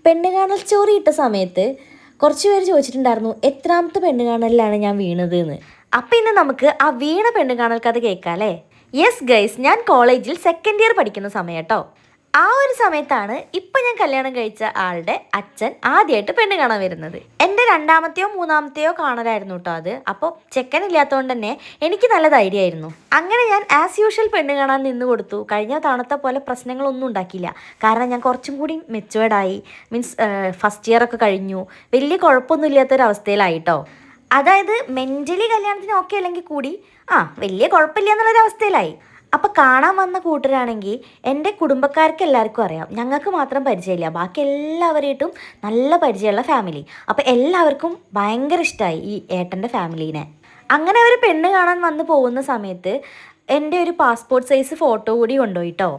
പെണ്ണ് കാണൽ സ്റ്റോറി ഇട്ട സമയത്ത് കുറച്ച് പേര് ചോദിച്ചിട്ടുണ്ടായിരുന്നു എത്രാമത്തെ പെണ്ണ് കാണലിലാണ് ഞാൻ വീണത് എന്ന്. അപ്പം ഇന്ന് നമുക്ക് ആ വീണ പെണ്ണ് കാണൽ കഥ കേൾക്കാം അല്ലേ? യെസ് ഗൈസ്, ഞാൻ കോളേജിൽ സെക്കൻഡ് ഇയർ പഠിക്കുന്ന സമയം കേട്ടോ. ആ ഒരു സമയത്താണ് ഇപ്പം ഞാൻ കല്യാണം കഴിച്ച ആളുടെ അച്ഛൻ ആദ്യമായിട്ട് പെണ്ണ് കാണാൻ വരുന്നത്. എൻ്റെ രണ്ടാമത്തെയോ മൂന്നാമത്തെയോ കാണലായിരുന്നു കേട്ടോ അത്. അപ്പോൾ ചെക്കനില്ലാത്തതുകൊണ്ട് തന്നെ എനിക്ക് നല്ല ധൈര്യമായിരുന്നു. അങ്ങനെ ഞാൻ ആസ് യൂഷ്വൽ പെണ്ണ് കാണാൻ നിന്ന് കൊടുത്തു. കഴിഞ്ഞ തവണത്തെ പോലെ പ്രശ്നങ്ങളൊന്നും ഉണ്ടാക്കിയില്ല. കാരണം ഞാൻ കുറച്ചും കൂടി മെച്ചുവേർഡായി. മീൻസ് ഫസ്റ്റ് ഇയർ ഒക്കെ കഴിഞ്ഞു. വലിയ കുഴപ്പമൊന്നും ഇല്ലാത്തൊരവസ്ഥയിലായിട്ടോ. അതായത് മെൻ്റലി കല്യാണത്തിന് ഓക്കെ അല്ലെങ്കിൽ കൂടി വലിയ കുഴപ്പമില്ല എന്നുള്ളൊരവസ്ഥയിലായി. അപ്പോൾ കാണാൻ വന്ന കൂട്ടരാണെങ്കിൽ എൻ്റെ കുടുംബക്കാർക്ക് എല്ലാവർക്കും അറിയാം, ഞങ്ങൾക്ക് മാത്രം പരിചയമില്ല. ബാക്കി എല്ലാവരായിട്ടും നല്ല പരിചയമുള്ള ഫാമിലി. അപ്പോൾ എല്ലാവർക്കും ഭയങ്കര ഇഷ്ടമായി ഈ ഏട്ടൻ്റെ ഫാമിലീനെ. അങ്ങനെ അവർ പെണ്ണ് കാണാൻ വന്ന് പോകുന്ന സമയത്ത് എൻ്റെ ഒരു പാസ്പോർട്ട് സൈസ് ഫോട്ടോ കൂടി കൊണ്ടുപോയിട്ടോ.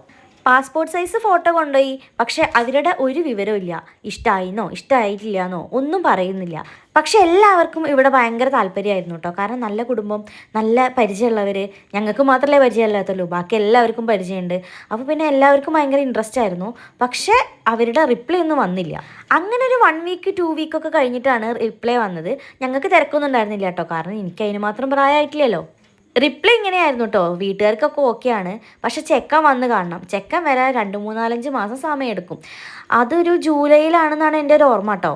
പാസ്പോർട്ട് സൈസ് ഫോട്ടോ കൊണ്ടുപോയി, പക്ഷെ അവരുടെ ഒരു വിവരമില്ല. ഇഷ്ടമായിന്നോ ഇഷ്ടമായിട്ടില്ലാന്നോ ഒന്നും പറയുന്നില്ല. പക്ഷെ എല്ലാവർക്കും ഇവിടെ ഭയങ്കര താല്പര്യമായിരുന്നു കേട്ടോ. കാരണം നല്ല കുടുംബം, നല്ല പരിചയമുള്ളവർ. ഞങ്ങൾക്ക് മാത്രമല്ലേ പരിചയമില്ലാത്തുള്ളൂ, ബാക്കി എല്ലാവർക്കും പരിചയമുണ്ട്. അപ്പോൾ പിന്നെ എല്ലാവർക്കും ഭയങ്കര ഇൻട്രസ്റ്റ് ആയിരുന്നു. പക്ഷേ അവരുടെ റിപ്ലൈ ഒന്നും വന്നില്ല. അങ്ങനെ ഒരു 1 വീക്ക് 2 വീക്കൊക്കെ കഴിഞ്ഞിട്ടാണ് റിപ്ലൈ വന്നത്. ഞങ്ങൾക്ക് തിരക്കൊന്നും ഉണ്ടായിരുന്നില്ല കേട്ടോ, കാരണം എനിക്ക് അതിന് മാത്രം പ്രായമായിട്ടില്ലല്ലോ. റിപ്ലൈ ഇങ്ങനെയായിരുന്നു കേട്ടോ, വീട്ടുകാർക്കൊക്കെ ഓക്കെയാണ്, പക്ഷെ ചെക്കൻ വന്ന് കാണണം. ചെക്കൻ വരാൻ 2, 3, 4, 5 മാസം സമയമെടുക്കും. അതൊരു ജൂലൈയിലാണെന്നാണ് എൻ്റെ ഒരു ഓർമ്മ കേട്ടോ.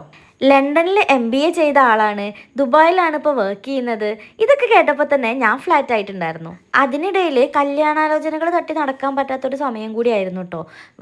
ലണ്ടനിൽ MBA ചെയ്ത ആളാണ്, ദുബായിലാണ് ഇപ്പോൾ വർക്ക് ചെയ്യുന്നത്. ഇതൊക്കെ കേട്ടപ്പോൾ തന്നെ ഞാൻ ഫ്ലാറ്റ് ആയിട്ടുണ്ടായിരുന്നു. അതിനിടയിൽ കല്യാണാലോചനകൾ തട്ടി നടക്കാൻ പറ്റാത്തൊരു സമയം കൂടിയായിരുന്നു കേട്ടോ.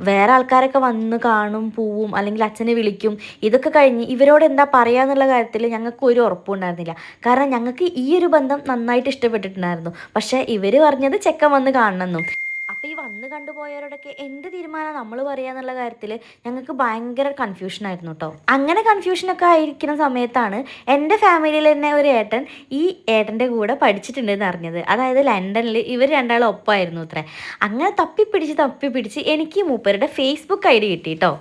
വേറെ ആൾക്കാരൊക്കെ വന്ന് കാണും, പോവും, അല്ലെങ്കിൽ അച്ഛനെ വിളിക്കും. ഇതൊക്കെ കഴിഞ്ഞ് ഇവരോട് എന്താ പറയാന്നുള്ള കാര്യത്തിൽ ഞങ്ങൾക്ക് ഒരു ഉറപ്പുണ്ടായിരുന്നില്ല. കാരണം ഞങ്ങൾക്ക് ഈ ഒരു ബന്ധം നന്നായിട്ട് ഇഷ്ടപ്പെട്ടിട്ടുണ്ടായിരുന്നു. പക്ഷേ ഇവർ പറഞ്ഞത് ചെക്കൻ വന്ന് കാണണമെന്നും. അപ്പോൾ ഈ വന്ന് കണ്ടുപോയവരോടൊക്കെ എന്ത് തീരുമാനം നമ്മൾ പറയാന്നുള്ള കാര്യത്തിൽ ഞങ്ങൾക്ക് ഭയങ്കര കൺഫ്യൂഷനായിരുന്നു കേട്ടോ. അങ്ങനെ കൺഫ്യൂഷനൊക്കെ ആയിരിക്കുന്ന സമയത്താണ് എൻ്റെ ഫാമിലിയിൽ തന്നെ ഒരു ഏട്ടൻ ഈ ഏട്ടൻ്റെ കൂടെ പഠിച്ചിട്ടുണ്ടെന്ന് അറിഞ്ഞത്. അതായത് ലണ്ടനിൽ ഇവർ രണ്ടാളും ഒപ്പമായിരുന്നു അത്രേ. അങ്ങനെ തപ്പിപ്പിടിച്ച് എനിക്ക് മൂപ്പരുടെ ഫേസ്ബുക്ക് ID കിട്ടി കേട്ടോ.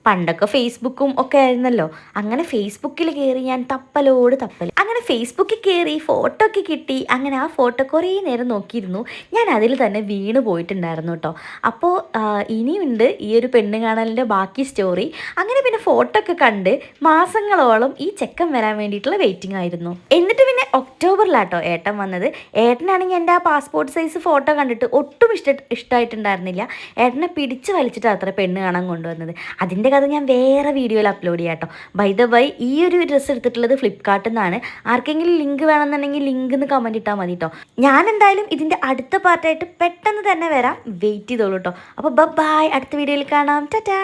പണ്ടൊക്കെ ഫേസ്ബുക്കും ഒക്കെ ആയിരുന്നല്ലോ. അങ്ങനെ ഫേസ്ബുക്കിൽ കയറി ഞാൻ തപ്പൽ. അങ്ങനെ ഫേസ്ബുക്കിൽ കയറി ഫോട്ടോ ഒക്കെ കിട്ടി. അങ്ങനെ ആ ഫോട്ടോ കുറേ നേരം നോക്കിയിരുന്നു. ഞാൻ അതിൽ തന്നെ വീണ് പോയിട്ടുണ്ടായിരുന്നു കേട്ടോ. അപ്പോൾ ഇനിയുണ്ട് ഈ ഒരു പെണ്ണ് കാണലിൻ്റെ ബാക്കി സ്റ്റോറി. അങ്ങനെ പിന്നെ ഫോട്ടോ ഒക്കെ കണ്ട് മാസങ്ങളോളം ഈ ചെക്കൻ വരാൻ വേണ്ടിയിട്ടുള്ള വെയിറ്റിംഗ് ആയിരുന്നു. എന്നിട്ട് പിന്നെ ഒക്ടോബറിലാട്ടോ ഏട്ടൻ വന്നത്. ഏട്ടനാണെങ്കിൽ എൻ്റെ ആ പാസ്പോർട്ട് സൈസ് ഫോട്ടോ കണ്ടിട്ട് ഒട്ടും ഇഷ്ടമായിട്ടുണ്ടായിരുന്നില്ല. ഏട്ടനെ പിടിച്ച് വലിച്ചിട്ട് അത്ര പെണ്ണ് കാണാൻ കൊണ്ടുവന്നത്. അതിൻ്റെ കഥ ഞാൻ വേറെ വീഡിയോയിൽ അപ്ലോഡ് ചെയ്യാം കേട്ടോ. ബൈ ദ ബൈ, ഈ ഒരു ഡ്രസ്സ് എടുത്തിട്ടുള്ളത് ഫ്ലിപ്കാർട്ടിൽ നിന്നാണ്. ആർക്കെങ്കിലും ലിങ്ക് വേണമെന്നുണ്ടെങ്കിൽ ലിങ്ക് എന്ന് കമൻറ്റ് ഇട്ടാൽ മതി കേട്ടോ. ഞാൻ എന്തായാലും ഇതിൻ്റെ അടുത്ത പാർട്ടായിട്ട് പെട്ടെന്ന് തന്നെ വരാം. വെയിറ്റ് ചെയ്തോളൂ കേട്ടോ. അപ്പോൾ ബൈ, അടുത്ത വീഡിയോയിൽ കാണാം. ടാറ്റാ.